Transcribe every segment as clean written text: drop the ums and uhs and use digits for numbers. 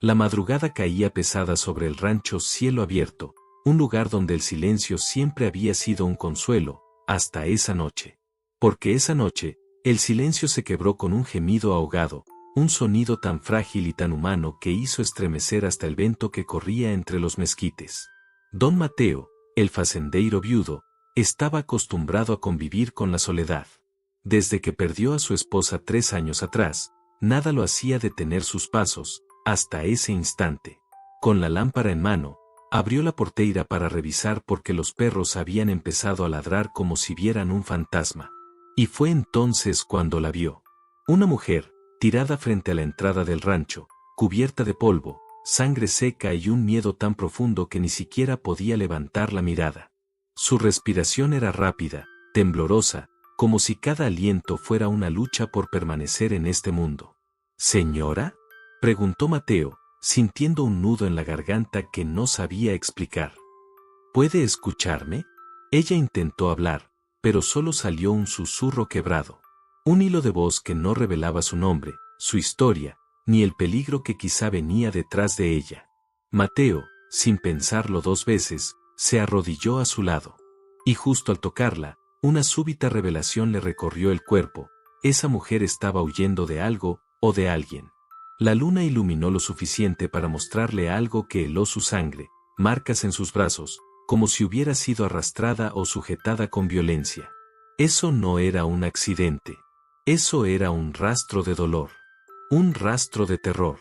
La madrugada caía pesada sobre el rancho Cielo Abierto, un lugar donde el silencio siempre había sido un consuelo, hasta esa noche. Porque esa noche, el silencio se quebró con un gemido ahogado, un sonido tan frágil y tan humano que hizo estremecer hasta el viento que corría entre los mezquites. Don Mateo, el facendeiro viudo, estaba acostumbrado a convivir con la soledad. Desde que perdió a su esposa 3 años atrás, nada lo hacía detener sus pasos, hasta ese instante. Con la lámpara en mano, abrió la porteira para revisar porque los perros habían empezado a ladrar como si vieran un fantasma. Y fue entonces cuando la vio. Una mujer, tirada frente a la entrada del rancho, cubierta de polvo, sangre seca y un miedo tan profundo que ni siquiera podía levantar la mirada. Su respiración era rápida, temblorosa, como si cada aliento fuera una lucha por permanecer en este mundo. ¿Señora?, preguntó Mateo, sintiendo un nudo en la garganta que no sabía explicar. ¿Puede escucharme? Ella intentó hablar, pero solo salió un susurro quebrado. Un hilo de voz que no revelaba su nombre, su historia, ni el peligro que quizá venía detrás de ella. Mateo, sin pensarlo 2 veces, se arrodilló a su lado. Y justo al tocarla, una súbita revelación le recorrió el cuerpo. Esa mujer estaba huyendo de algo, o de alguien. La luna iluminó lo suficiente para mostrarle algo que heló su sangre, marcas en sus brazos, como si hubiera sido arrastrada o sujetada con violencia. Eso no era un accidente. Eso era un rastro de dolor. Un rastro de terror.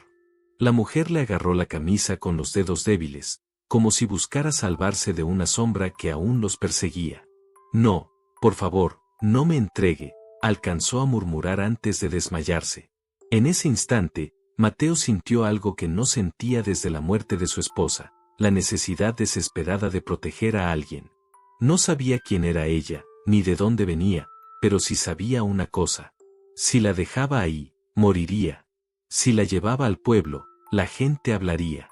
La mujer le agarró la camisa con los dedos débiles, como si buscara salvarse de una sombra que aún los perseguía. No, por favor, no me entregue, alcanzó a murmurar antes de desmayarse. En ese instante, Mateo sintió algo que no sentía desde la muerte de su esposa, la necesidad desesperada de proteger a alguien. No sabía quién era ella, ni de dónde venía, pero sí sabía una cosa. Si la dejaba ahí, moriría. Si la llevaba al pueblo, la gente hablaría.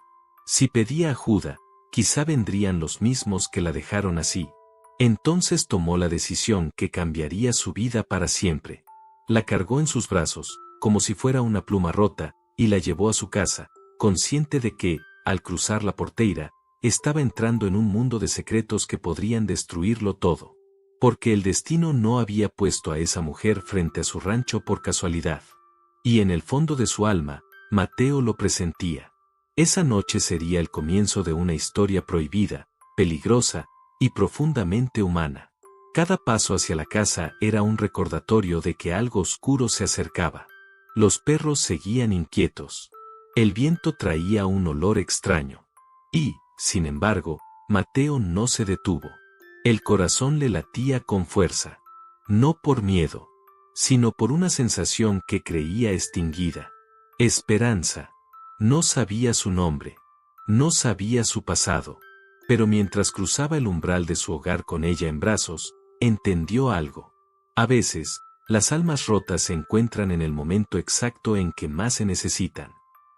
Si pedía ayuda, quizá vendrían los mismos que la dejaron así. Entonces tomó la decisión que cambiaría su vida para siempre. La cargó en sus brazos, como si fuera una pluma rota, y la llevó a su casa, consciente de que, al cruzar la porteira, estaba entrando en un mundo de secretos que podrían destruirlo todo. Porque el destino no había puesto a esa mujer frente a su rancho por casualidad. Y en el fondo de su alma, Mateo lo presentía. Esa noche sería el comienzo de una historia prohibida, peligrosa y profundamente humana. Cada paso hacia la casa era un recordatorio de que algo oscuro se acercaba. Los perros seguían inquietos. El viento traía un olor extraño. Y, sin embargo, Mateo no se detuvo. El corazón le latía con fuerza. No por miedo, sino por una sensación que creía extinguida. Esperanza. No sabía su nombre. No sabía su pasado. Pero mientras cruzaba el umbral de su hogar con ella en brazos, entendió algo. A veces, las almas rotas se encuentran en el momento exacto en que más se necesitan.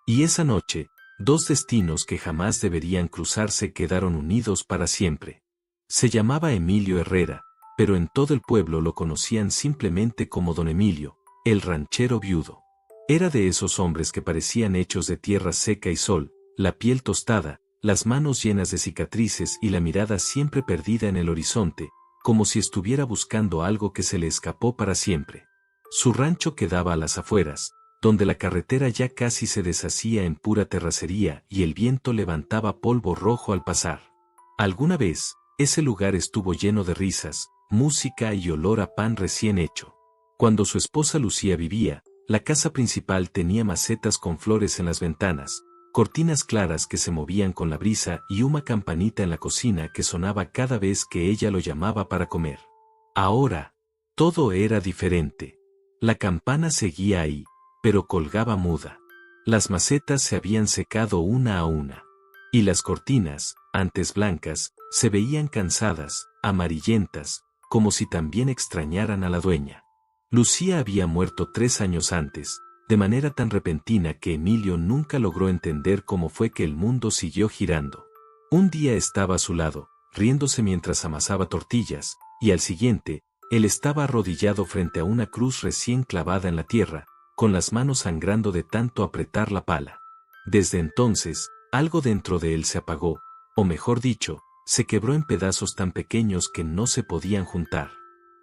Y esa noche, 2 destinos que jamás deberían cruzarse quedaron unidos para siempre. Se llamaba Emilio Herrera, pero en todo el pueblo lo conocían simplemente como Don Emilio, el ranchero viudo. Era de esos hombres que parecían hechos de tierra seca y sol, la piel tostada, las manos llenas de cicatrices y la mirada siempre perdida en el horizonte, como si estuviera buscando algo que se le escapó para siempre. Su rancho quedaba a las afueras, donde la carretera ya casi se deshacía en pura terracería y el viento levantaba polvo rojo al pasar. Alguna vez, ese lugar estuvo lleno de risas, música y olor a pan recién hecho. Cuando su esposa Lucía vivía, la casa principal tenía macetas con flores en las ventanas, cortinas claras que se movían con la brisa y una campanita en la cocina que sonaba cada vez que ella lo llamaba para comer. Ahora, todo era diferente. La campana seguía ahí, pero colgaba muda. Las macetas se habían secado una a una. Y las cortinas, antes blancas, se veían cansadas, amarillentas, como si también extrañaran a la dueña. Lucía había muerto 3 años antes, de manera tan repentina que Emilio nunca logró entender cómo fue que el mundo siguió girando. Un día estaba a su lado, riéndose mientras amasaba tortillas, y al siguiente, él estaba arrodillado frente a una cruz recién clavada en la tierra, con las manos sangrando de tanto apretar la pala. Desde entonces, algo dentro de él se apagó, o mejor dicho, se quebró en pedazos tan pequeños que no se podían juntar.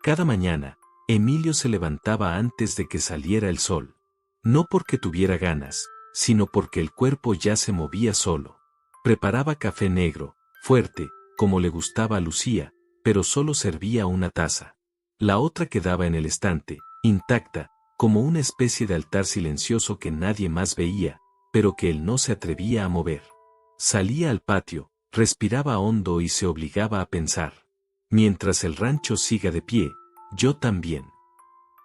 Cada mañana, Emilio se levantaba antes de que saliera el sol. No porque tuviera ganas, sino porque el cuerpo ya se movía solo. Preparaba café negro, fuerte, como le gustaba a Lucía, pero solo servía una taza. La otra quedaba en el estante, intacta, como una especie de altar silencioso que nadie más veía, pero que él no se atrevía a mover. Salía al patio, respiraba hondo y se obligaba a pensar. Mientras el rancho siga de pie, yo también.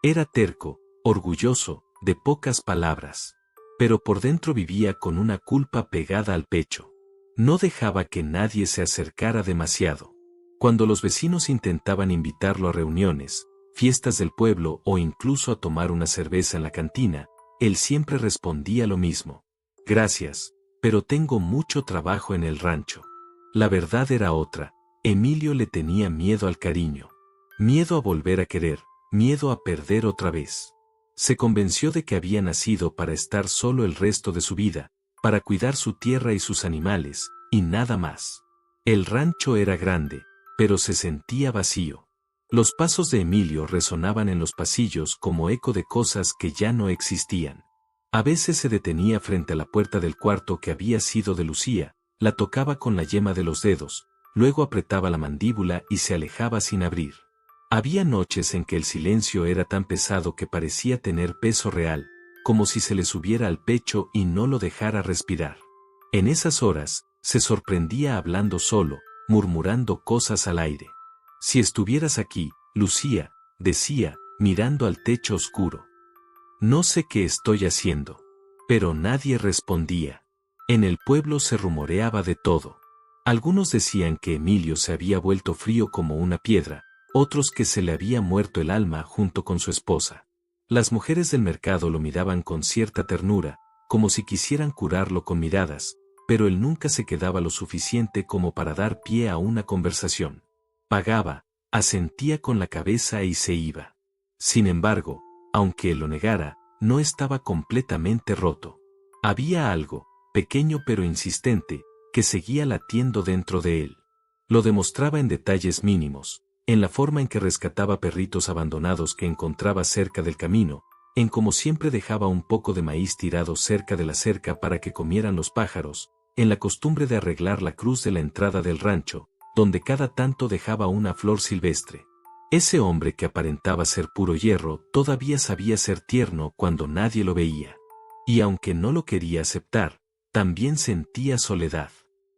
Era terco, orgulloso, de pocas palabras. Pero por dentro vivía con una culpa pegada al pecho. No dejaba que nadie se acercara demasiado. Cuando los vecinos intentaban invitarlo a reuniones, fiestas del pueblo o incluso a tomar una cerveza en la cantina, él siempre respondía lo mismo. Gracias, pero tengo mucho trabajo en el rancho. La verdad era otra. Emilio le tenía miedo al cariño. Miedo a volver a querer, miedo a perder otra vez. Se convenció de que había nacido para estar solo el resto de su vida, para cuidar su tierra y sus animales, y nada más. El rancho era grande, pero se sentía vacío. Los pasos de Emilio resonaban en los pasillos como eco de cosas que ya no existían. A veces se detenía frente a la puerta del cuarto que había sido de Lucía, la tocaba con la yema de los dedos, luego apretaba la mandíbula y se alejaba sin abrir. Había noches en que el silencio era tan pesado que parecía tener peso real, como si se le subiera al pecho y no lo dejara respirar. En esas horas, se sorprendía hablando solo, murmurando cosas al aire. Si estuvieras aquí, Lucía, decía, mirando al techo oscuro. No sé qué estoy haciendo. Pero nadie respondía. En el pueblo se rumoreaba de todo. Algunos decían que Emilio se había vuelto frío como una piedra, otros que se le había muerto el alma junto con su esposa. Las mujeres del mercado lo miraban con cierta ternura, como si quisieran curarlo con miradas, pero él nunca se quedaba lo suficiente como para dar pie a una conversación. Pagaba, asentía con la cabeza y se iba. Sin embargo, aunque él lo negara, no estaba completamente roto. Había algo, pequeño pero insistente, que seguía latiendo dentro de él. Lo demostraba en detalles mínimos, en la forma en que rescataba perritos abandonados que encontraba cerca del camino, en cómo siempre dejaba un poco de maíz tirado cerca de la cerca para que comieran los pájaros, en la costumbre de arreglar la cruz de la entrada del rancho, donde cada tanto dejaba una flor silvestre. Ese hombre que aparentaba ser puro hierro todavía sabía ser tierno cuando nadie lo veía. Y aunque no lo quería aceptar, también sentía soledad.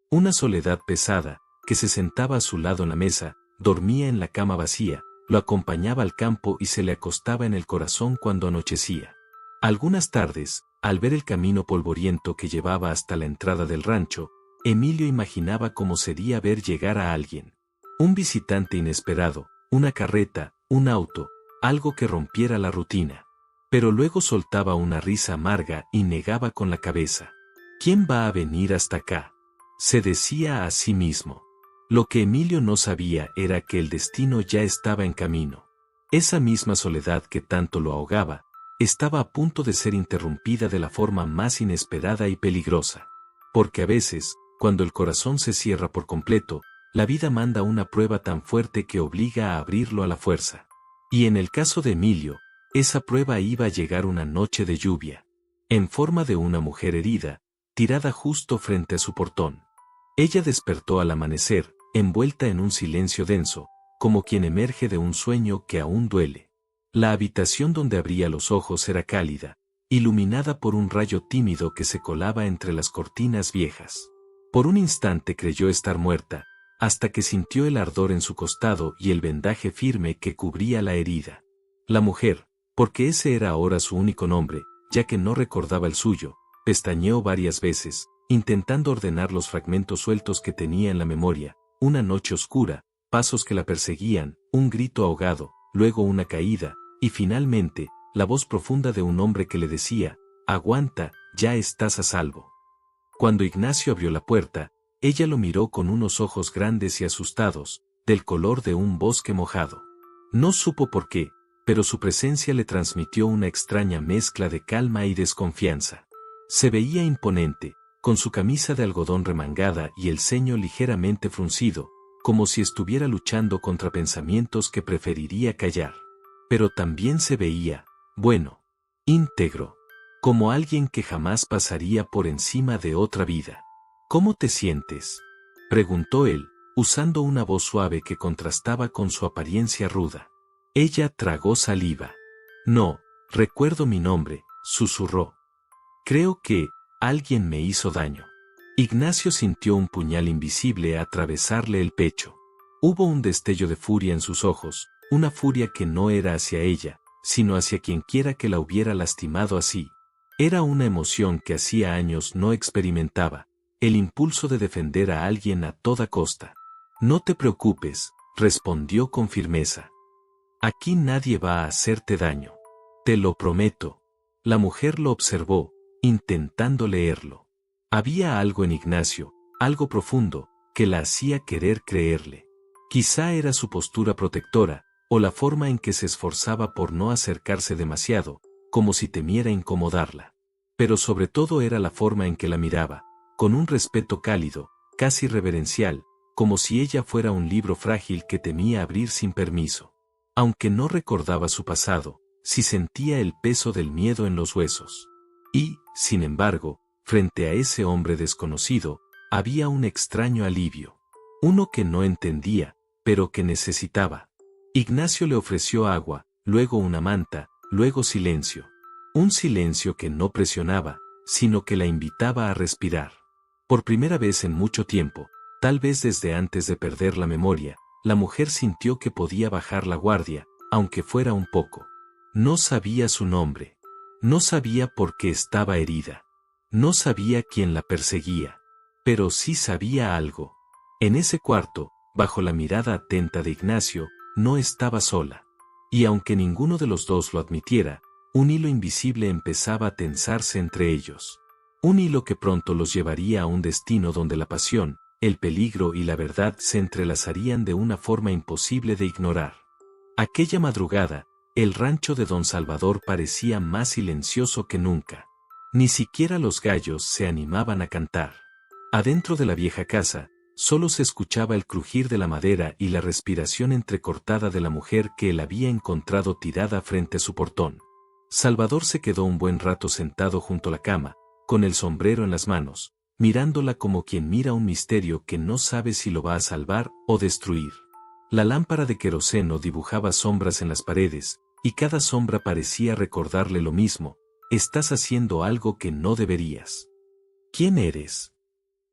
Una soledad pesada, que se sentaba a su lado en la mesa, dormía en la cama vacía, lo acompañaba al campo y se le acostaba en el corazón cuando anochecía. Algunas tardes, al ver el camino polvoriento que llevaba hasta la entrada del rancho, Emilio imaginaba cómo sería ver llegar a alguien. Un visitante inesperado, una carreta, un auto, algo que rompiera la rutina. Pero luego soltaba una risa amarga y negaba con la cabeza. ¿Quién va a venir hasta acá?, se decía a sí mismo. Lo que Emilio no sabía era que el destino ya estaba en camino. Esa misma soledad que tanto lo ahogaba, estaba a punto de ser interrumpida de la forma más inesperada y peligrosa. Porque a veces, cuando el corazón se cierra por completo, la vida manda una prueba tan fuerte que obliga a abrirlo a la fuerza. Y en el caso de Emilio, esa prueba iba a llegar una noche de lluvia, en forma de una mujer herida, tirada justo frente a su portón. Ella despertó al amanecer, envuelta en un silencio denso, como quien emerge de un sueño que aún duele. La habitación donde abría los ojos era cálida, iluminada por un rayo tímido que se colaba entre las cortinas viejas. Por un instante creyó estar muerta, hasta que sintió el ardor en su costado y el vendaje firme que cubría la herida. La mujer, porque ese era ahora su único nombre, ya que no recordaba el suyo, pestañeó varias veces, intentando ordenar los fragmentos sueltos que tenía en la memoria. Una noche oscura, pasos que la perseguían, un grito ahogado, luego una caída, y finalmente, la voz profunda de un hombre que le decía, «Aguanta, ya estás a salvo». Cuando Ignacio abrió la puerta, ella lo miró con unos ojos grandes y asustados, del color de un bosque mojado. No supo por qué, pero su presencia le transmitió una extraña mezcla de calma y desconfianza. Se veía imponente, con su camisa de algodón remangada y el ceño ligeramente fruncido, como si estuviera luchando contra pensamientos que preferiría callar. Pero también se veía, bueno, íntegro, como alguien que jamás pasaría por encima de otra vida. ¿Cómo te sientes?, preguntó él, usando una voz suave que contrastaba con su apariencia ruda. Ella tragó saliva. No, recuerdo mi nombre, susurró. Creo que alguien me hizo daño. Ignacio sintió un puñal invisible atravesarle el pecho. Hubo un destello de furia en sus ojos, una furia que no era hacia ella, sino hacia quienquiera que la hubiera lastimado así. Era una emoción que hacía años no experimentaba, el impulso de defender a alguien a toda costa. No te preocupes, respondió con firmeza. Aquí nadie va a hacerte daño. Te lo prometo. La mujer lo observó, intentando leerlo. Había algo en Ignacio, algo profundo, que la hacía querer creerle. Quizá era su postura protectora, o la forma en que se esforzaba por no acercarse demasiado, como si temiera incomodarla. Pero sobre todo era la forma en que la miraba, con un respeto cálido, casi reverencial, como si ella fuera un libro frágil que temía abrir sin permiso. Aunque no recordaba su pasado, sí sentía el peso del miedo en los huesos. Y, sin embargo, frente a ese hombre desconocido, había un extraño alivio. Uno que no entendía, pero que necesitaba. Ignacio le ofreció agua, luego una manta, luego silencio. Un silencio que no presionaba, sino que la invitaba a respirar. Por primera vez en mucho tiempo, tal vez desde antes de perder la memoria, la mujer sintió que podía bajar la guardia, aunque fuera un poco. No sabía su nombre. No sabía por qué estaba herida. No sabía quién la perseguía. Pero sí sabía algo. En ese cuarto, bajo la mirada atenta de Ignacio, no estaba sola. Y aunque ninguno de los dos lo admitiera, un hilo invisible empezaba a tensarse entre ellos. Un hilo que pronto los llevaría a un destino donde la pasión, el peligro y la verdad se entrelazarían de una forma imposible de ignorar. Aquella madrugada, el rancho de don Salvador parecía más silencioso que nunca. Ni siquiera los gallos se animaban a cantar. Adentro de la vieja casa, solo se escuchaba el crujir de la madera y la respiración entrecortada de la mujer que él había encontrado tirada frente a su portón. Salvador se quedó un buen rato sentado junto a la cama, con el sombrero en las manos, mirándola como quien mira un misterio que no sabe si lo va a salvar o destruir. La lámpara de queroseno dibujaba sombras en las paredes, y cada sombra parecía recordarle lo mismo: estás haciendo algo que no deberías. ¿Quién eres?,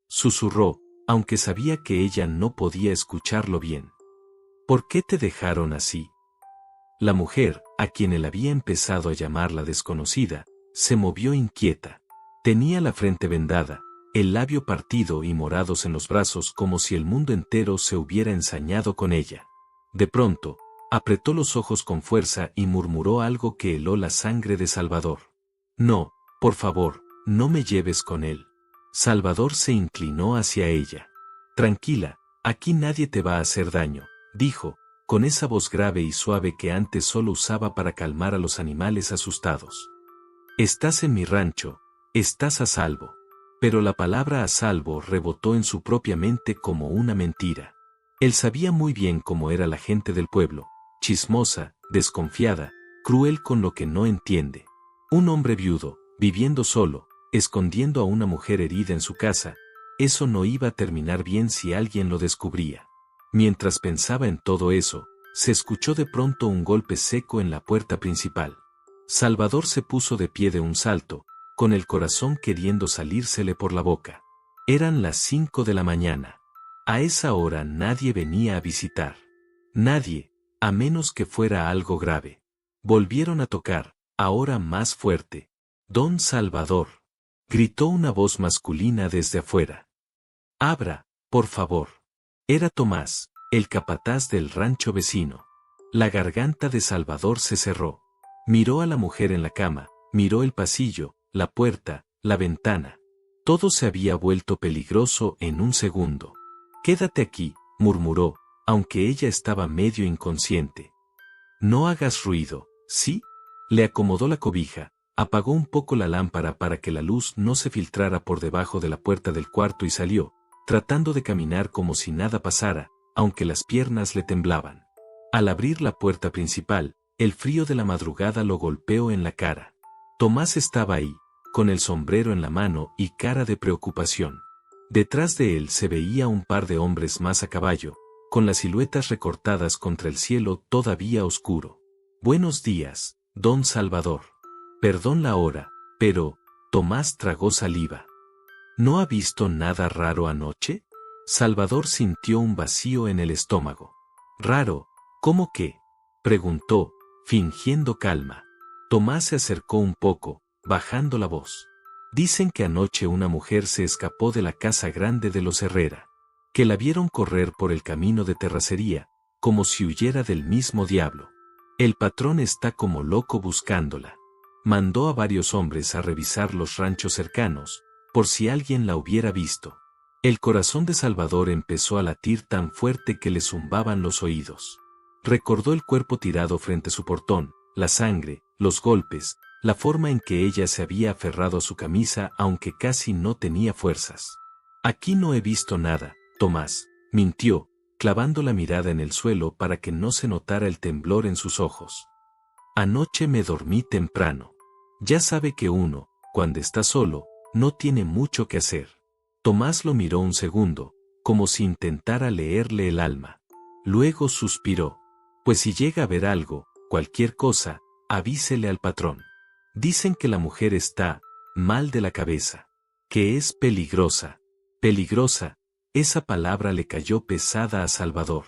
susurró, aunque sabía que ella no podía escucharlo bien. ¿Por qué te dejaron así? La mujer, a quien él había empezado a llamar la desconocida, se movió inquieta. Tenía la frente vendada, el labio partido y morados en los brazos como si el mundo entero se hubiera ensañado con ella. De pronto, apretó los ojos con fuerza y murmuró algo que heló la sangre de Salvador. No, por favor, no me lleves con él. Salvador se inclinó hacia ella. Tranquila, aquí nadie te va a hacer daño, dijo, con esa voz grave y suave que antes solo usaba para calmar a los animales asustados. Estás en mi rancho, estás a salvo. Pero la palabra a salvo rebotó en su propia mente como una mentira. Él sabía muy bien cómo era la gente del pueblo, chismosa, desconfiada, cruel con lo que no entiende. Un hombre viudo, viviendo solo, escondiendo a una mujer herida en su casa, eso no iba a terminar bien si alguien lo descubría. Mientras pensaba en todo eso, se escuchó de pronto un golpe seco en la puerta principal. Salvador se puso de pie de un salto, con el corazón queriendo salírsele por la boca. Eran las 5 de la mañana. A esa hora nadie venía a visitar. Nadie, a menos que fuera algo grave. Volvieron a tocar, ahora más fuerte. Don Salvador, gritó una voz masculina desde afuera. Abra, por favor. Era Tomás, el capataz del rancho vecino. La garganta de Salvador se cerró. Miró a la mujer en la cama, miró el pasillo, la puerta, la ventana. Todo se había vuelto peligroso en un segundo. Quédate aquí, murmuró, aunque ella estaba medio inconsciente. No hagas ruido, ¿sí? Le acomodó la cobija, Apagó un poco la lámpara para que la luz no se filtrara por debajo de la puerta del cuarto y salió, tratando de caminar como si nada pasara, aunque las piernas le temblaban. Al abrir la puerta principal, el frío de la madrugada lo golpeó en la cara. Tomás estaba ahí, con el sombrero en la mano y cara de preocupación. Detrás de él se veía un par de hombres más a caballo, con las siluetas recortadas contra el cielo todavía oscuro. Buenos días, don Salvador. Perdón la hora, pero, Tomás tragó saliva. ¿No ha visto nada raro anoche? Salvador sintió un vacío en el estómago. ¿Raro? ¿Cómo qué? Preguntó, fingiendo calma. Tomás se acercó un poco, bajando la voz. Dicen que anoche una mujer se escapó de la casa grande de los Herrera, que la vieron correr por el camino de terracería, como si huyera del mismo diablo. El patrón está como loco buscándola. Mandó a varios hombres a revisar los ranchos cercanos, por si alguien la hubiera visto. El corazón de Salvador empezó a latir tan fuerte que le zumbaban los oídos. Recordó el cuerpo tirado frente a su portón, la sangre, los golpes, la forma en que ella se había aferrado a su camisa aunque casi no tenía fuerzas. Aquí no he visto nada, Tomás, mintió, clavando la mirada en el suelo para que no se notara el temblor en sus ojos. Anoche me dormí temprano. Ya sabe que uno, cuando está solo, no tiene mucho que hacer. Tomás lo miró un segundo, como si intentara leerle el alma. Luego suspiró. Pues si llega a ver algo, cualquier cosa, avísele al patrón. Dicen que la mujer está mal de la cabeza, que es peligrosa. Peligrosa, esa palabra le cayó pesada a Salvador.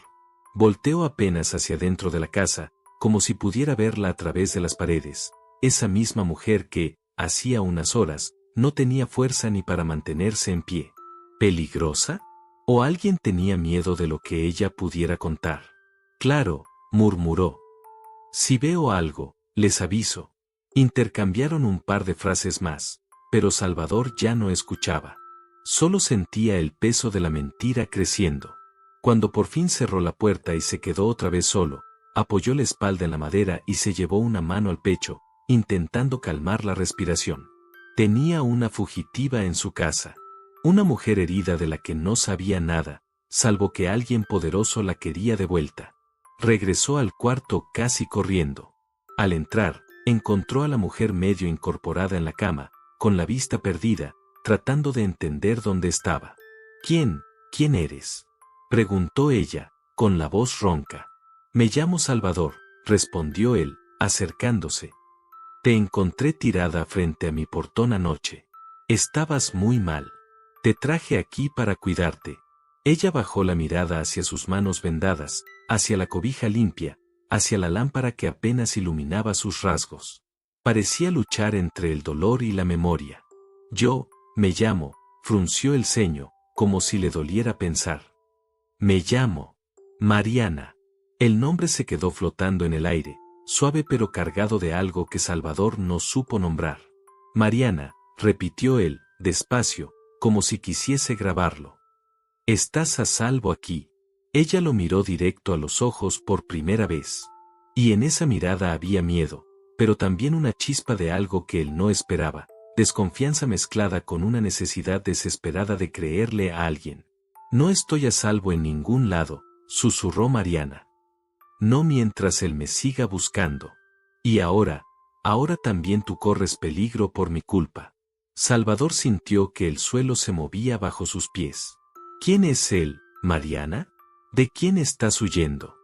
Volteó apenas hacia dentro de la casa, como si pudiera verla a través de las paredes. Esa misma mujer que, hacía unas horas, no tenía fuerza ni para mantenerse en pie. ¿Peligrosa? ¿O alguien tenía miedo de lo que ella pudiera contar? Claro, murmuró. Si veo algo, les aviso. Intercambiaron un par de frases más, pero Salvador ya no escuchaba. Solo sentía el peso de la mentira creciendo. Cuando por fin cerró la puerta y se quedó otra vez solo, apoyó la espalda en la madera y se llevó una mano al pecho, intentando calmar la respiración. Tenía una fugitiva en su casa. Una mujer herida de la que no sabía nada, salvo que alguien poderoso la quería de vuelta. Regresó al cuarto casi corriendo. Al entrar, encontró a la mujer medio incorporada en la cama, con la vista perdida, tratando de entender dónde estaba. ¿Quién eres?, preguntó ella, con la voz ronca. Me llamo Salvador, respondió él, acercándose. Te encontré tirada frente a mi portón anoche. Estabas muy mal. Te traje aquí para cuidarte. Ella bajó la mirada hacia sus manos vendadas, hacia la cobija limpia, hacia la lámpara que apenas iluminaba sus rasgos. Parecía luchar entre el dolor y la memoria. Yo, me llamo, frunció el ceño, como si le doliera pensar. Me llamo Mariana. El nombre se quedó flotando en el aire, suave pero cargado de algo que Salvador no supo nombrar. Mariana, repitió él, despacio, como si quisiese grabarlo. Estás a salvo aquí. Ella lo miró directo a los ojos por primera vez. Y en esa mirada había miedo, pero también una chispa de algo que él no esperaba, desconfianza mezclada con una necesidad desesperada de creerle a alguien. No estoy a salvo en ningún lado, susurró Mariana. No mientras él me siga buscando. Y ahora también tú corres peligro por mi culpa. Salvador sintió que el suelo se movía bajo sus pies. ¿Quién es él, Mariana? ¿De quién estás huyendo?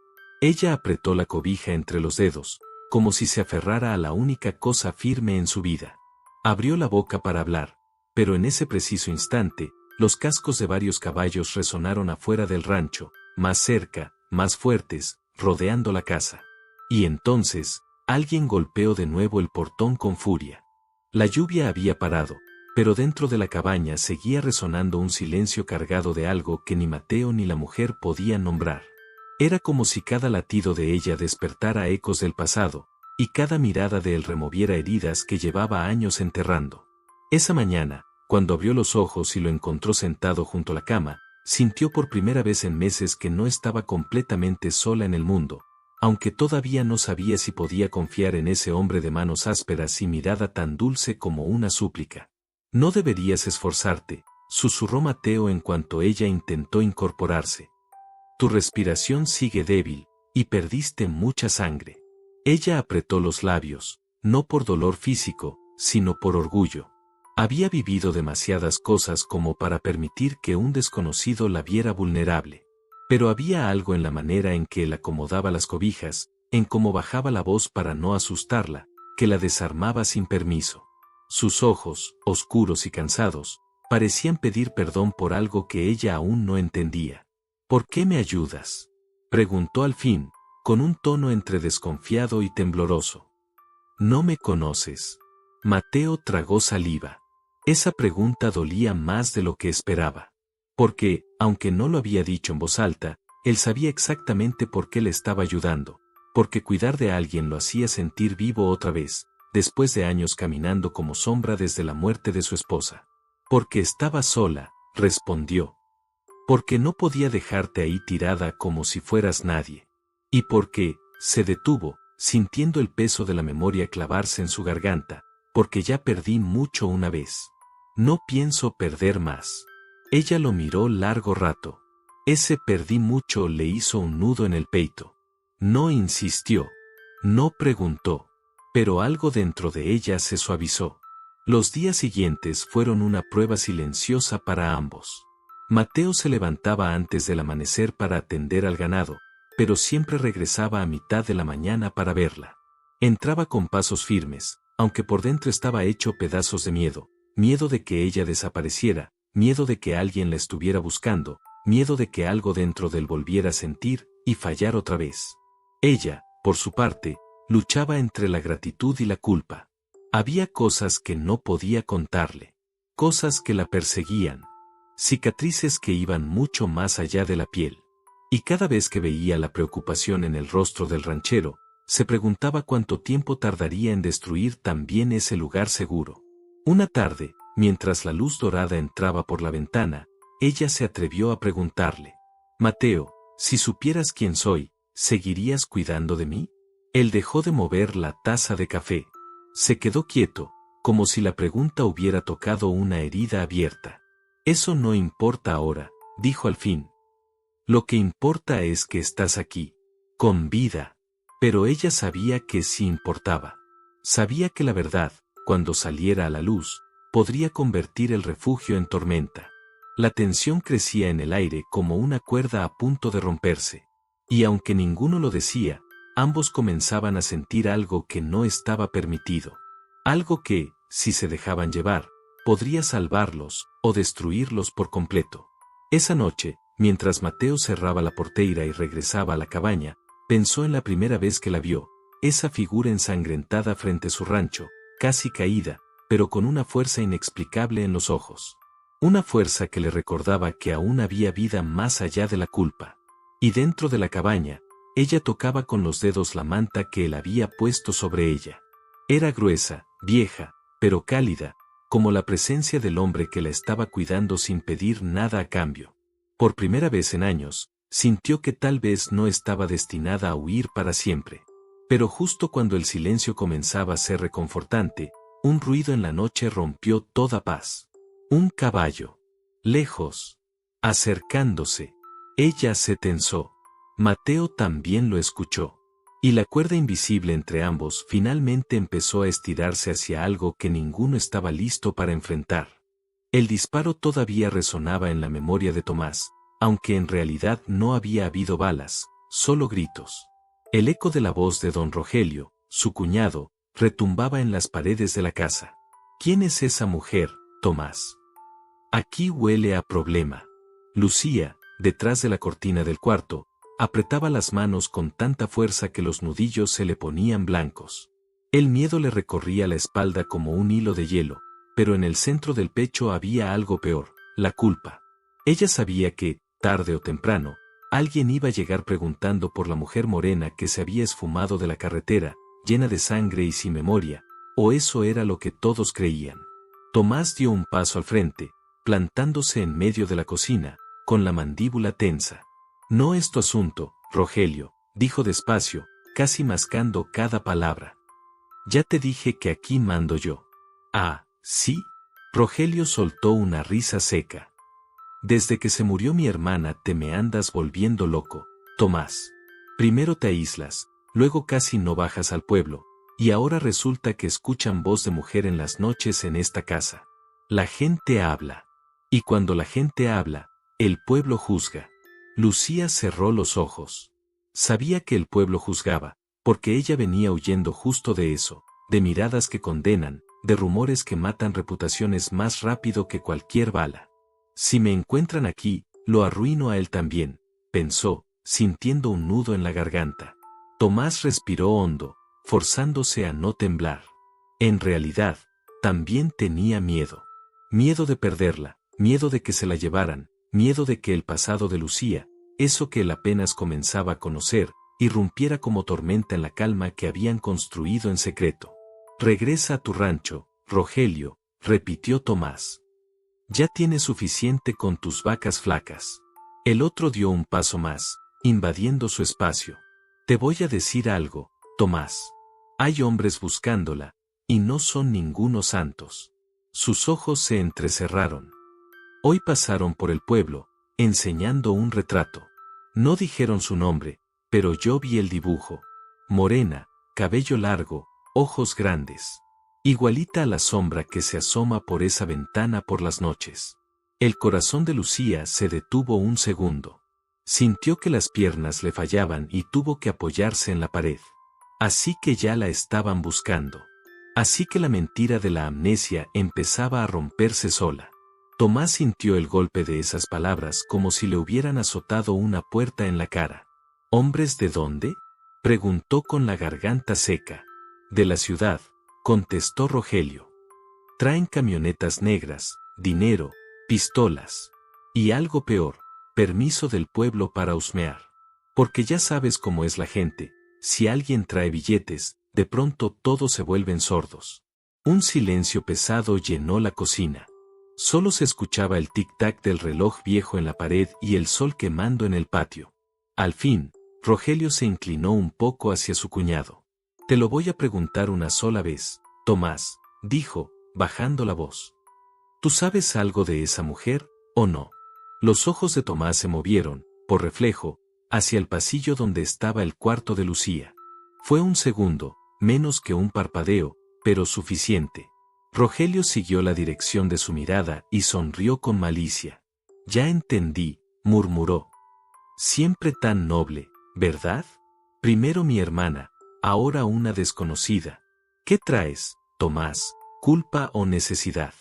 Ella apretó la cobija entre los dedos, como si se aferrara a la única cosa firme en su vida. Abrió la boca para hablar, pero en ese preciso instante, los cascos de varios caballos resonaron afuera del rancho, más cerca, más fuertes, rodeando la casa. Y entonces, alguien golpeó de nuevo el portón con furia. La lluvia había parado, pero dentro de la cabaña seguía resonando un silencio cargado de algo que ni Mateo ni la mujer podían nombrar. Era como si cada latido de ella despertara ecos del pasado, y cada mirada de él removiera heridas que llevaba años enterrando. Esa mañana, cuando abrió los ojos y lo encontró sentado junto a la cama, sintió por primera vez en meses que no estaba completamente sola en el mundo, aunque todavía no sabía si podía confiar en ese hombre de manos ásperas y mirada tan dulce como una súplica. No deberías esforzarte, susurró Mateo en cuanto ella intentó incorporarse. Tu respiración sigue débil, y perdiste mucha sangre. Ella apretó los labios, no por dolor físico, sino por orgullo. Había vivido demasiadas cosas como para permitir que un desconocido la viera vulnerable. Pero había algo en la manera en que él acomodaba las cobijas, en cómo bajaba la voz para no asustarla, que la desarmaba sin permiso. Sus ojos, oscuros y cansados, parecían pedir perdón por algo que ella aún no entendía. ¿Por qué me ayudas?, preguntó al fin, con un tono entre desconfiado y tembloroso. ¿No me conoces? Mateo tragó saliva. Esa pregunta dolía más de lo que esperaba. Porque, aunque no lo había dicho en voz alta, él sabía exactamente por qué le estaba ayudando, porque cuidar de alguien lo hacía sentir vivo otra vez, después de años caminando como sombra desde la muerte de su esposa. Porque estaba sola, respondió. Porque no podía dejarte ahí tirada como si fueras nadie. Y porque, se detuvo, sintiendo el peso de la memoria clavarse en su garganta, porque ya perdí mucho una vez. No pienso perder más. Ella lo miró largo rato. Ese perdí mucho le hizo un nudo en el peito. No insistió. No preguntó. Pero algo dentro de ella se suavizó. Los días siguientes fueron una prueba silenciosa para ambos. Mateo se levantaba antes del amanecer para atender al ganado, pero siempre regresaba a mitad de la mañana para verla. Entraba con pasos firmes, aunque por dentro estaba hecho pedazos de miedo, miedo de que ella desapareciera, miedo de que alguien la estuviera buscando, miedo de que algo dentro de él volviera a sentir y fallar otra vez. Ella, por su parte, luchaba entre la gratitud y la culpa. Había cosas que no podía contarle, cosas que la perseguían, cicatrices que iban mucho más allá de la piel. Y cada vez que veía la preocupación en el rostro del ranchero, se preguntaba cuánto tiempo tardaría en destruir también ese lugar seguro. Una tarde, mientras la luz dorada entraba por la ventana, ella se atrevió a preguntarle: Mateo, si supieras quién soy, ¿seguirías cuidando de mí? Él dejó de mover la taza de café. Se quedó quieto, como si la pregunta hubiera tocado una herida abierta. Eso no importa ahora, dijo al fin. Lo que importa es que estás aquí, con vida. Pero ella sabía que sí importaba. Sabía que la verdad, cuando saliera a la luz, podría convertir el refugio en tormenta. La tensión crecía en el aire como una cuerda a punto de romperse. Y aunque ninguno lo decía, ambos comenzaban a sentir algo que no estaba permitido. Algo que, si se dejaban llevar, podría salvarlos o destruirlos por completo. Esa noche, mientras Mateo cerraba la porteira y regresaba a la cabaña, pensó en la primera vez que la vio, esa figura ensangrentada frente a su rancho, casi caída, pero con una fuerza inexplicable en los ojos. Una fuerza que le recordaba que aún había vida más allá de la culpa. Y dentro de la cabaña, ella tocaba con los dedos la manta que él había puesto sobre ella. Era gruesa, vieja, pero cálida, como la presencia del hombre que la estaba cuidando sin pedir nada a cambio. Por primera vez en años, sintió que tal vez no estaba destinada a huir para siempre. Pero justo cuando el silencio comenzaba a ser reconfortante, un ruido en la noche rompió toda paz. Un caballo. Lejos. Acercándose. Ella se tensó. Mateo también lo escuchó. Y la cuerda invisible entre ambos finalmente empezó a estirarse hacia algo que ninguno estaba listo para enfrentar. El disparo todavía resonaba en la memoria de Tomás, aunque en realidad no había habido balas, solo gritos. El eco de la voz de don Rogelio, su cuñado, retumbaba en las paredes de la casa. ¿Quién es esa mujer, Tomás? Aquí huele a problema. Lucía, detrás de la cortina del cuarto, apretaba las manos con tanta fuerza que los nudillos se le ponían blancos. El miedo le recorría la espalda como un hilo de hielo, pero en el centro del pecho había algo peor, la culpa. Ella sabía que, tarde o temprano, alguien iba a llegar preguntando por la mujer morena que se había esfumado de la carretera, llena de sangre y sin memoria, o eso era lo que todos creían. Tomás dio un paso al frente, plantándose en medio de la cocina, con la mandíbula tensa. No es tu asunto, Rogelio, dijo despacio, casi mascando cada palabra. Ya te dije que aquí mando yo. Ah, ¿sí? Rogelio soltó una risa seca. Desde que se murió mi hermana te me andas volviendo loco, Tomás. Primero te aíslas, luego casi no bajas al pueblo, y ahora resulta que escuchan voz de mujer en las noches en esta casa. La gente habla. Y cuando la gente habla, el pueblo juzga. Lucía cerró los ojos. Sabía que el pueblo juzgaba, porque ella venía huyendo justo de eso, de miradas que condenan, de rumores que matan reputaciones más rápido que cualquier bala. Si me encuentran aquí, lo arruino a él también, pensó, sintiendo un nudo en la garganta. Tomás respiró hondo, forzándose a no temblar. En realidad, también tenía miedo. Miedo de perderla, miedo de que se la llevaran, miedo de que el pasado de Lucía, eso que él apenas comenzaba a conocer, irrumpiera como tormenta en la calma que habían construido en secreto. Regresa a tu rancho, Rogelio, repitió Tomás. Ya tienes suficiente con tus vacas flacas. El otro dio un paso más, invadiendo su espacio. Te voy a decir algo, Tomás. Hay hombres buscándola, y no son ningunos santos. Sus ojos se entrecerraron. Hoy pasaron por el pueblo, enseñando un retrato. No dijeron su nombre, pero yo vi el dibujo. Morena, cabello largo, ojos grandes. Igualita a la sombra que se asoma por esa ventana por las noches. El corazón de Lucía se detuvo un segundo. Sintió que las piernas le fallaban y tuvo que apoyarse en la pared. Así que ya la estaban buscando. Así que la mentira de la amnesia empezaba a romperse sola. Tomás sintió el golpe de esas palabras como si le hubieran azotado una puerta en la cara. ¿Hombres de dónde? Preguntó con la garganta seca. De la ciudad, contestó Rogelio. Traen camionetas negras, dinero, pistolas. Y algo peor, permiso del pueblo para husmear. Porque ya sabes cómo es la gente, si alguien trae billetes, de pronto todos se vuelven sordos. Un silencio pesado llenó la cocina. Solo se escuchaba el tic-tac del reloj viejo en la pared y el sol quemando en el patio. Al fin, Rogelio se inclinó un poco hacia su cuñado. Te lo voy a preguntar una sola vez, Tomás, dijo, bajando la voz. ¿Tú sabes algo de esa mujer, o no? Los ojos de Tomás se movieron, por reflejo, hacia el pasillo donde estaba el cuarto de Lucía. Fue un segundo, menos que un parpadeo, pero suficiente. Rogelio siguió la dirección de su mirada y sonrió con malicia. Ya entendí, murmuró. Siempre tan noble, ¿verdad? Primero mi hermana, ahora una desconocida. ¿Qué traes, Tomás, culpa o necesidad?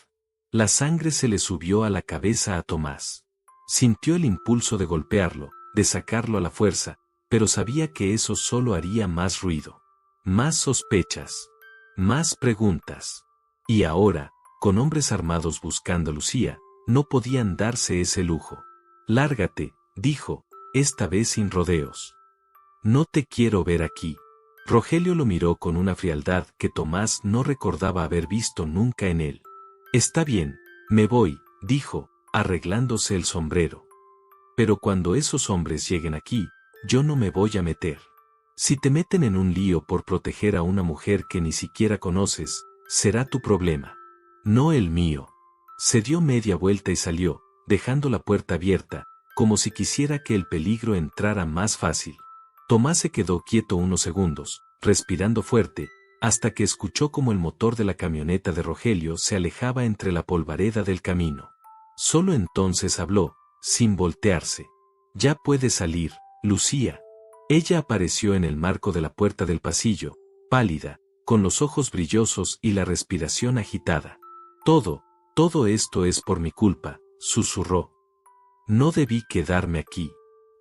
La sangre se le subió a la cabeza a Tomás. Sintió el impulso de golpearlo, de sacarlo a la fuerza, pero sabía que eso solo haría más ruido. Más sospechas. Más preguntas. Y ahora, con hombres armados buscando a Lucía, no podían darse ese lujo. Lárgate, dijo, esta vez sin rodeos. No te quiero ver aquí. Rogelio lo miró con una frialdad que Tomás no recordaba haber visto nunca en él. Está bien, me voy, dijo, arreglándose el sombrero. Pero cuando esos hombres lleguen aquí, yo no me voy a meter. Si te meten en un lío por proteger a una mujer que ni siquiera conoces, será tu problema. No el mío. Se dio media vuelta y salió, dejando la puerta abierta, como si quisiera que el peligro entrara más fácil. Tomás se quedó quieto unos segundos, respirando fuerte, hasta que escuchó como el motor de la camioneta de Rogelio se alejaba entre la polvareda del camino. Solo entonces habló, sin voltearse. Ya puedes salir, Lucía. Ella apareció en el marco de la puerta del pasillo, pálida, con los ojos brillosos y la respiración agitada. Todo esto es por mi culpa, susurró. No debí quedarme aquí.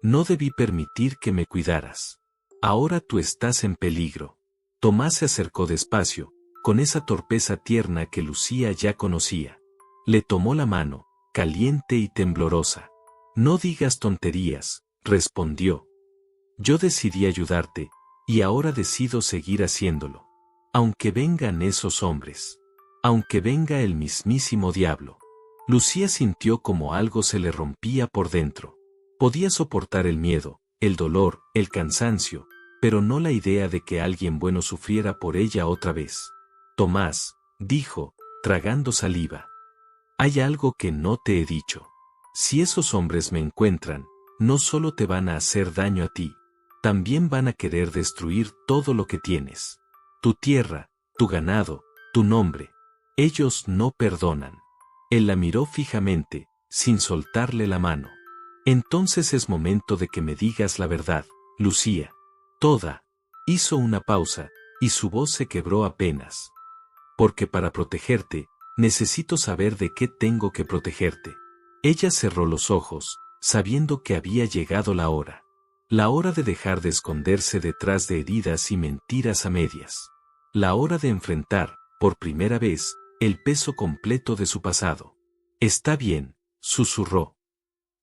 No debí permitir que me cuidaras. Ahora tú estás en peligro. Tomás se acercó despacio, con esa torpeza tierna que Lucía ya conocía. Le tomó la mano, caliente y temblorosa. No digas tonterías, respondió. Yo decidí ayudarte, y ahora decido seguir haciéndolo. Aunque vengan esos hombres. Aunque venga el mismísimo diablo. Lucía sintió como algo se le rompía por dentro. Podía soportar el miedo, el dolor, el cansancio, pero no la idea de que alguien bueno sufriera por ella otra vez. Tomás, dijo, tragando saliva. Hay algo que no te he dicho. Si esos hombres me encuentran, no solo te van a hacer daño a ti, también van a querer destruir todo lo que tienes. Tu tierra, tu ganado, tu nombre. Ellos no perdonan. Él la miró fijamente, sin soltarle la mano. Entonces es momento de que me digas la verdad, Lucía. Toda. Hizo una pausa, y su voz se quebró apenas. Porque para protegerte, necesito saber de qué tengo que protegerte. Ella cerró los ojos, sabiendo que había llegado la hora. La hora de dejar de esconderse detrás de heridas y mentiras a medias. La hora de enfrentar, por primera vez, el peso completo de su pasado. Está bien, susurró.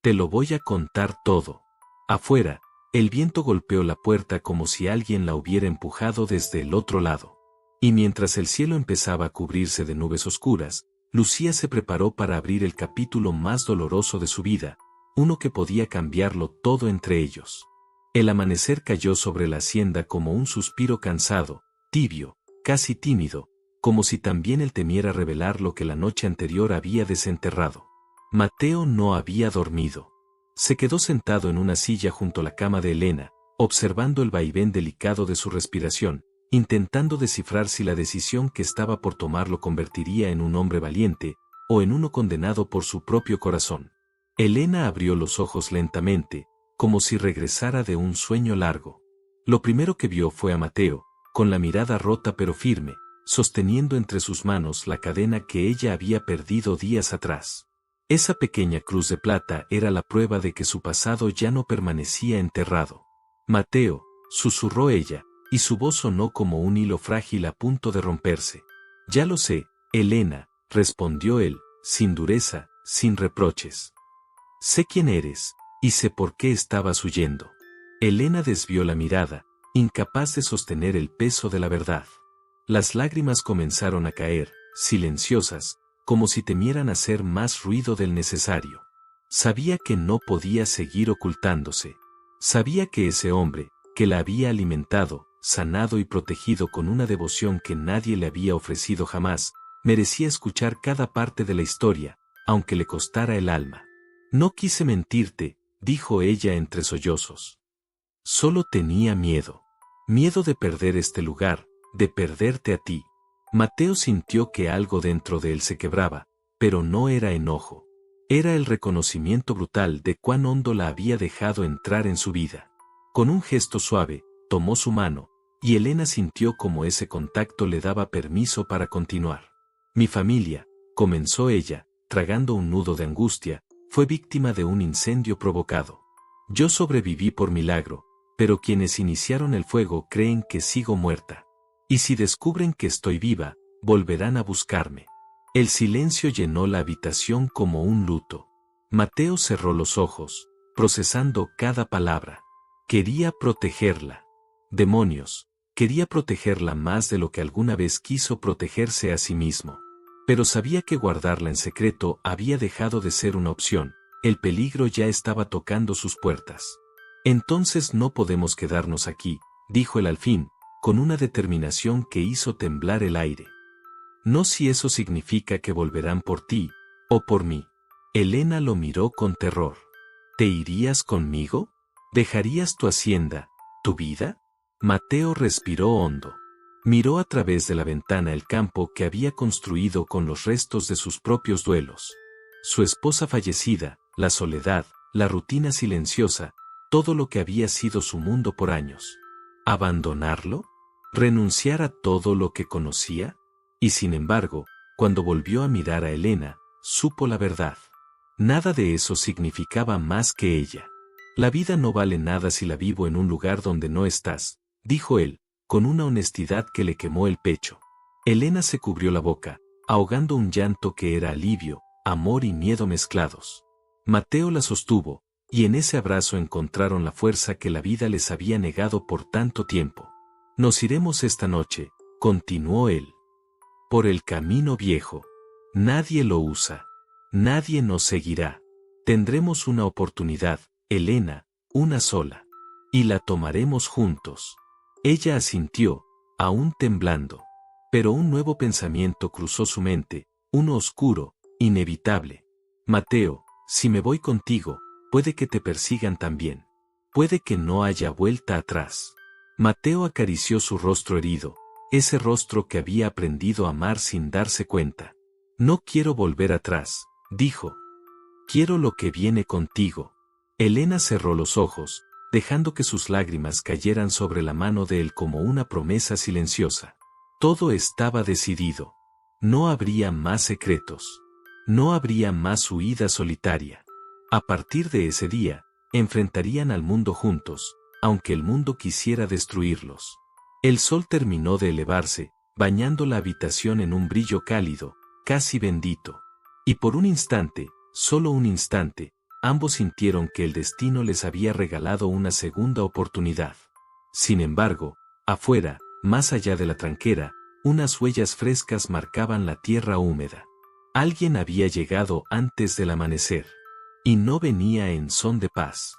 Te lo voy a contar todo. Afuera, el viento golpeó la puerta como si alguien la hubiera empujado desde el otro lado. Y mientras el cielo empezaba a cubrirse de nubes oscuras, Lucía se preparó para abrir el capítulo más doloroso de su vida, uno que podía cambiarlo todo entre ellos. El amanecer cayó sobre la hacienda como un suspiro cansado, tibio, casi tímido, como si también él temiera revelar lo que la noche anterior había desenterrado. Mateo no había dormido. Se quedó sentado en una silla junto a la cama de Elena, observando el vaivén delicado de su respiración, intentando descifrar si la decisión que estaba por tomar lo convertiría en un hombre valiente, o en uno condenado por su propio corazón. Elena abrió los ojos lentamente, como si regresara de un sueño largo. Lo primero que vio fue a Mateo, con la mirada rota pero firme, sosteniendo entre sus manos la cadena que ella había perdido días atrás. Esa pequeña cruz de plata era la prueba de que su pasado ya no permanecía enterrado. Mateo, susurró ella, y su voz sonó como un hilo frágil a punto de romperse. Ya lo sé, Elena, respondió él, sin dureza, sin reproches. Sé quién eres, y sé por qué estabas huyendo. Elena desvió la mirada, incapaz de sostener el peso de la verdad. Las lágrimas comenzaron a caer, silenciosas, como si temieran hacer más ruido del necesario. Sabía que no podía seguir ocultándose. Sabía que ese hombre, que la había alimentado, sanado y protegido con una devoción que nadie le había ofrecido jamás, merecía escuchar cada parte de la historia, aunque le costara el alma. No quise mentirte, dijo ella entre sollozos. Solo tenía miedo. Miedo de perder este lugar, de perderte a ti. Mateo sintió que algo dentro de él se quebraba, pero no era enojo. Era el reconocimiento brutal de cuán hondo la había dejado entrar en su vida. Con un gesto suave, tomó su mano, y Elena sintió como ese contacto le daba permiso para continuar. Mi familia, comenzó ella, tragando un nudo de angustia, fue víctima de un incendio provocado. Yo sobreviví por milagro, pero quienes iniciaron el fuego creen que sigo muerta. Y si descubren que estoy viva, volverán a buscarme. El silencio llenó la habitación como un luto. Mateo cerró los ojos, procesando cada palabra. Quería protegerla. Demonios, quería protegerla más de lo que alguna vez quiso protegerse a sí mismo. Pero sabía que guardarla en secreto había dejado de ser una opción, el peligro ya estaba tocando sus puertas. Entonces no podemos quedarnos aquí, dijo él al fin, con una determinación que hizo temblar el aire. No si eso significa que volverán por ti, o por mí. Elena lo miró con terror. ¿Te irías conmigo? ¿Dejarías tu hacienda, tu vida? Mateo respiró hondo. Miró a través de la ventana el campo que había construido con los restos de sus propios duelos. Su esposa fallecida, la soledad, la rutina silenciosa, todo lo que había sido su mundo por años. ¿Abandonarlo? ¿Renunciar a todo lo que conocía? Y sin embargo, cuando volvió a mirar a Elena, supo la verdad. Nada de eso significaba más que ella. La vida no vale nada si la vivo en un lugar donde no estás, dijo él, con una honestidad que le quemó el pecho. Elena se cubrió la boca, ahogando un llanto que era alivio, amor y miedo mezclados. Mateo la sostuvo, y en ese abrazo encontraron la fuerza que la vida les había negado por tanto tiempo. Nos iremos esta noche, continuó él. Por el camino viejo. Nadie lo usa. Nadie nos seguirá. Tendremos una oportunidad, Elena, una sola. Y la tomaremos juntos. Ella asintió, aún temblando. Pero un nuevo pensamiento cruzó su mente, uno oscuro, inevitable. Mateo, si me voy contigo, puede que te persigan también. Puede que no haya vuelta atrás. Mateo acarició su rostro herido, ese rostro que había aprendido a amar sin darse cuenta. No quiero volver atrás, dijo. Quiero lo que viene contigo. Elena cerró los ojos, dejando que sus lágrimas cayeran sobre la mano de él como una promesa silenciosa. Todo estaba decidido. No habría más secretos. No habría más huida solitaria. A partir de ese día, enfrentarían al mundo juntos, aunque el mundo quisiera destruirlos. El sol terminó de elevarse, bañando la habitación en un brillo cálido, casi bendito. Y por un instante, solo un instante, ambos sintieron que el destino les había regalado una segunda oportunidad. Sin embargo, afuera, más allá de la tranquera, unas huellas frescas marcaban la tierra húmeda. Alguien había llegado antes del amanecer. Y no venía en son de paz.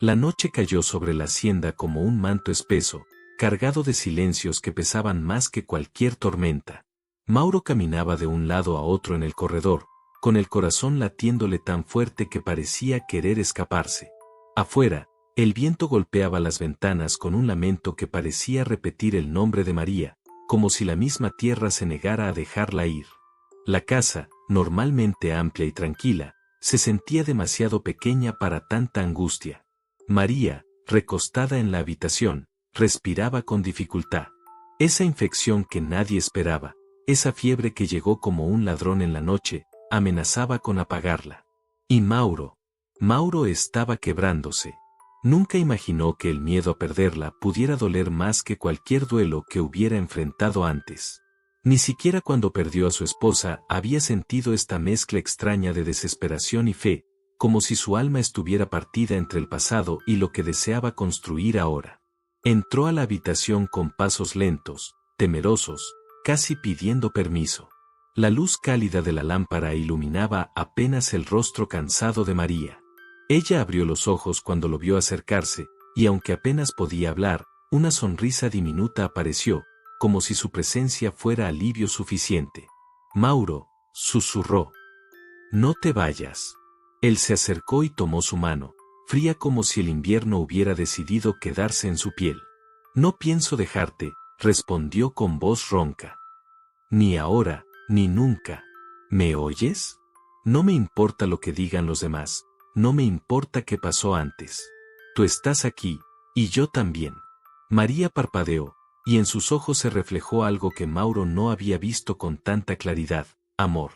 La noche cayó sobre la hacienda como un manto espeso, cargado de silencios que pesaban más que cualquier tormenta. Mauro caminaba de un lado a otro en el corredor, con el corazón latiéndole tan fuerte que parecía querer escaparse. Afuera, el viento golpeaba las ventanas con un lamento que parecía repetir el nombre de María, como si la misma tierra se negara a dejarla ir. La casa, normalmente amplia y tranquila, se sentía demasiado pequeña para tanta angustia. María, recostada en la habitación, respiraba con dificultad. Esa infección que nadie esperaba, esa fiebre que llegó como un ladrón en la noche, amenazaba con apagarla. Y Mauro estaba quebrándose. Nunca imaginó que el miedo a perderla pudiera doler más que cualquier duelo que hubiera enfrentado antes. Ni siquiera cuando perdió a su esposa había sentido esta mezcla extraña de desesperación y fe, como si su alma estuviera partida entre el pasado y lo que deseaba construir ahora. Entró a la habitación con pasos lentos, temerosos, casi pidiendo permiso. La luz cálida de la lámpara iluminaba apenas el rostro cansado de María. Ella abrió los ojos cuando lo vio acercarse, y aunque apenas podía hablar, una sonrisa diminuta apareció, como si su presencia fuera alivio suficiente. Mauro, susurró. No te vayas. Él se acercó y tomó su mano, fría como si el invierno hubiera decidido quedarse en su piel. No pienso dejarte, respondió con voz ronca. Ni ahora, ni nunca. ¿Me oyes? No me importa lo que digan los demás, no me importa qué pasó antes. Tú estás aquí, y yo también. María parpadeó, y en sus ojos se reflejó algo que Mauro no había visto con tanta claridad: amor.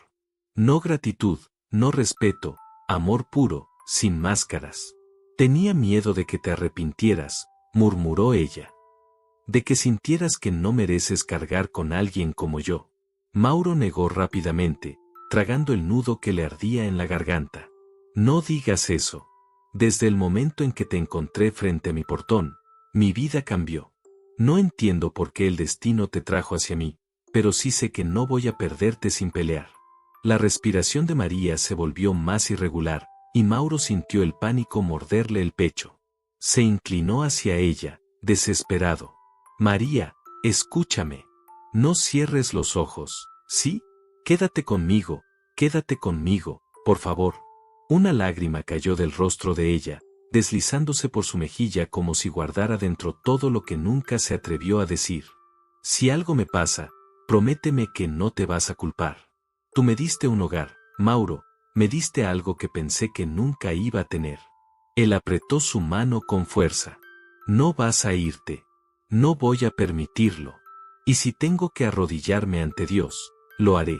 No gratitud, no respeto, amor puro, sin máscaras. Tenía miedo de que te arrepintieras, murmuró ella. De que sintieras que no mereces cargar con alguien como yo. Mauro negó rápidamente, tragando el nudo que le ardía en la garganta. No digas eso. Desde el momento en que te encontré frente a mi portón, mi vida cambió. No entiendo por qué el destino te trajo hacia mí, pero sí sé que no voy a perderte sin pelear. La respiración de María se volvió más irregular, y Mauro sintió el pánico morderle el pecho. Se inclinó hacia ella, desesperado. María, escúchame. No cierres los ojos, ¿sí? Quédate conmigo, por favor. Una lágrima cayó del rostro de ella, deslizándose por su mejilla como si guardara dentro todo lo que nunca se atrevió a decir. Si algo me pasa, prométeme que no te vas a culpar. Tú me diste un hogar, Mauro, me diste algo que pensé que nunca iba a tener. Él apretó su mano con fuerza. No vas a irte. No voy a permitirlo. Y si tengo que arrodillarme ante Dios, lo haré.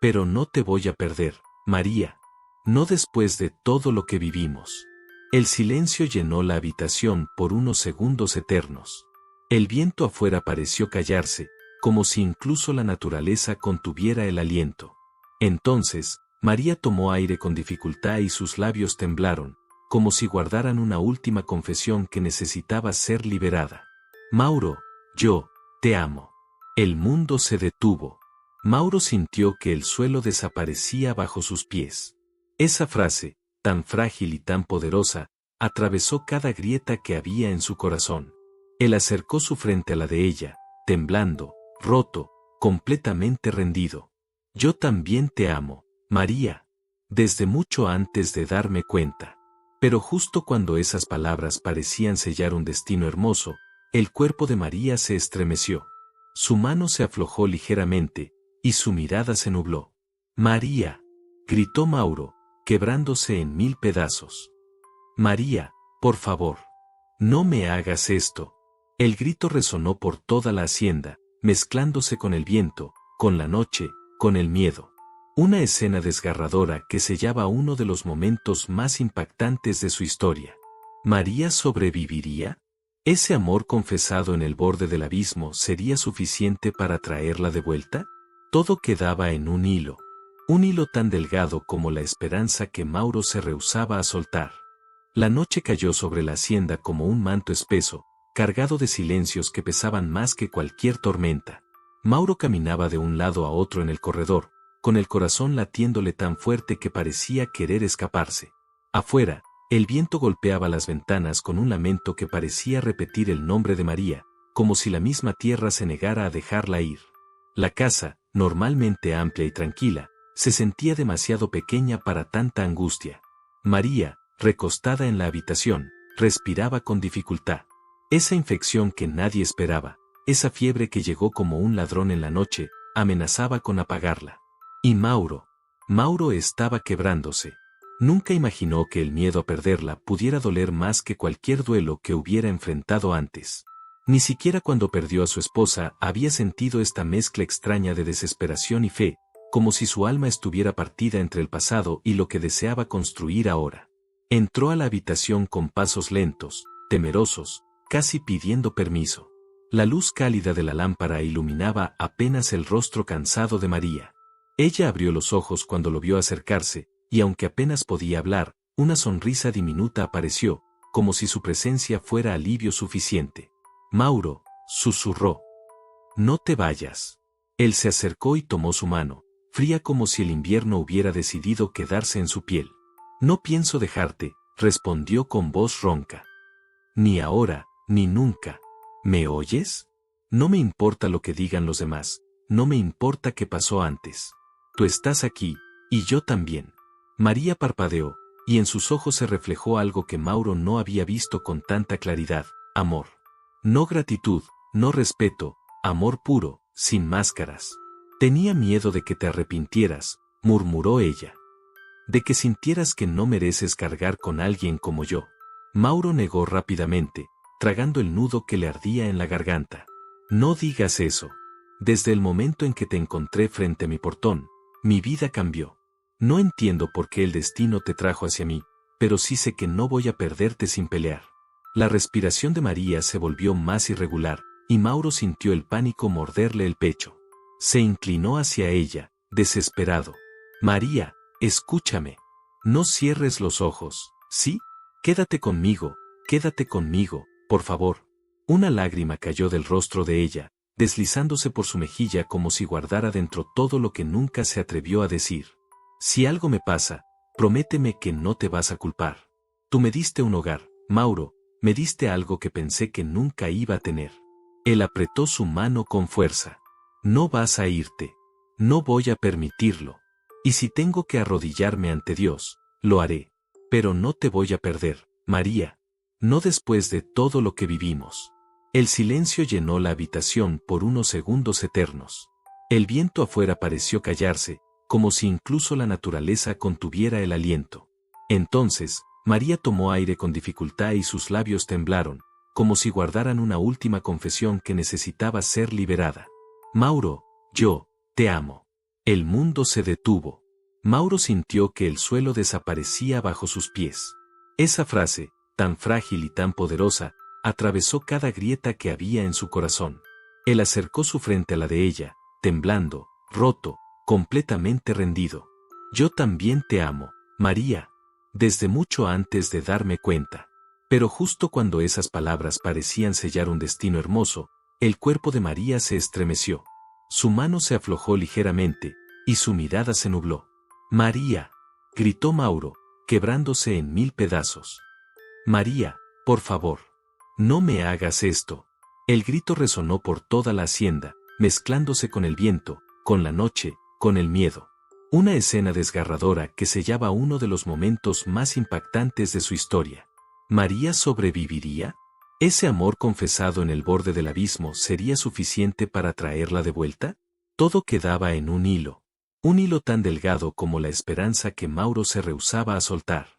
Pero no te voy a perder, María. No después de todo lo que vivimos. El silencio llenó la habitación por unos segundos eternos. El viento afuera pareció callarse, como si incluso la naturaleza contuviera el aliento. Entonces, María tomó aire con dificultad y sus labios temblaron, como si guardaran una última confesión que necesitaba ser liberada. Mauro, yo, te amo. El mundo se detuvo. Mauro sintió que el suelo desaparecía bajo sus pies. Esa frase, tan frágil y tan poderosa, atravesó cada grieta que había en su corazón. Él acercó su frente a la de ella, temblando, roto, completamente rendido. Yo también te amo, María. Desde mucho antes de darme cuenta. Pero justo cuando esas palabras parecían sellar un destino hermoso, el cuerpo de María se estremeció. Su mano se aflojó ligeramente, y su mirada se nubló. María, gritó Mauro, quebrándose en 1000 pedazos. María, por favor, no me hagas esto. El grito resonó por toda la hacienda, mezclándose con el viento, con la noche, con el miedo. Una escena desgarradora que sellaba uno de los momentos más impactantes de su historia. ¿María sobreviviría? ¿Ese amor confesado en el borde del abismo sería suficiente para traerla de vuelta? Todo quedaba en un hilo tan delgado como la esperanza que Mauro se rehusaba a soltar. La noche cayó sobre la hacienda como un manto espeso, cargado de silencios que pesaban más que cualquier tormenta. Mauro caminaba de un lado a otro en el corredor, con el corazón latiéndole tan fuerte que parecía querer escaparse. Afuera, el viento golpeaba las ventanas con un lamento que parecía repetir el nombre de María, como si la misma tierra se negara a dejarla ir. La casa, normalmente amplia y tranquila, se sentía demasiado pequeña para tanta angustia. María, recostada en la habitación, respiraba con dificultad. Esa infección que nadie esperaba, esa fiebre que llegó como un ladrón en la noche, amenazaba con apagarla. Y Mauro estaba quebrándose. Nunca imaginó que el miedo a perderla pudiera doler más que cualquier duelo que hubiera enfrentado antes. Ni siquiera cuando perdió a su esposa había sentido esta mezcla extraña de desesperación y fe, como si su alma estuviera partida entre el pasado y lo que deseaba construir ahora. Entró a la habitación con pasos lentos, temerosos, casi pidiendo permiso. La luz cálida de la lámpara iluminaba apenas el rostro cansado de María. Ella abrió los ojos cuando lo vio acercarse, y aunque apenas podía hablar, una sonrisa diminuta apareció, como si su presencia fuera alivio suficiente. Mauro, susurró. No te vayas. Él se acercó y tomó su mano, fría como si el invierno hubiera decidido quedarse en su piel. No pienso dejarte, respondió con voz ronca. Ni ahora, ni nunca. ¿Me oyes? No me importa lo que digan los demás, no me importa qué pasó antes. Tú estás aquí, y yo también. María parpadeó, y en sus ojos se reflejó algo que Mauro no había visto con tanta claridad: amor. No gratitud, no respeto, amor puro, sin máscaras. Tenía miedo de que te arrepintieras, murmuró ella. De que sintieras que no mereces cargar con alguien como yo. Mauro negó rápidamente, tragando el nudo que le ardía en la garganta. No digas eso. Desde el momento en que te encontré frente a mi portón, mi vida cambió. No entiendo por qué el destino te trajo hacia mí, pero sí sé que no voy a perderte sin pelear. La respiración de María se volvió más irregular, y Mauro sintió el pánico morderle el pecho. Se inclinó hacia ella, desesperado. María, escúchame. No cierres los ojos, ¿sí? Quédate conmigo, por favor. Una lágrima cayó del rostro de ella, deslizándose por su mejilla como si guardara dentro todo lo que nunca se atrevió a decir. Si algo me pasa, prométeme que no te vas a culpar. Tú me diste un hogar, Mauro, me diste algo que pensé que nunca iba a tener. Él apretó su mano con fuerza. No vas a irte. No voy a permitirlo. Y si tengo que arrodillarme ante Dios, lo haré. Pero no te voy a perder, María. No después de todo lo que vivimos. El silencio llenó la habitación por unos segundos eternos. El viento afuera pareció callarse, como si incluso la naturaleza contuviera el aliento. Entonces, María tomó aire con dificultad y sus labios temblaron, como si guardaran una última confesión que necesitaba ser liberada. Mauro, yo te amo. El mundo se detuvo. Mauro sintió que el suelo desaparecía bajo sus pies. Esa frase, tan frágil y tan poderosa, atravesó cada grieta que había en su corazón. Él acercó su frente a la de ella, temblando, roto, completamente rendido. Yo también te amo, María. Desde mucho antes de darme cuenta. Pero justo cuando esas palabras parecían sellar un destino hermoso, el cuerpo de María se estremeció. Su mano se aflojó ligeramente, y su mirada se nubló. María, gritó Mauro, quebrándose en 1000 pedazos. María, por favor. No me hagas esto. El grito resonó por toda la hacienda, mezclándose con el viento, con la noche, con el miedo. Una escena desgarradora que sellaba uno de los momentos más impactantes de su historia. ¿María sobreviviría? ¿Ese amor confesado en el borde del abismo sería suficiente para traerla de vuelta? Todo quedaba en un hilo tan delgado como la esperanza que Mauro se rehusaba a soltar.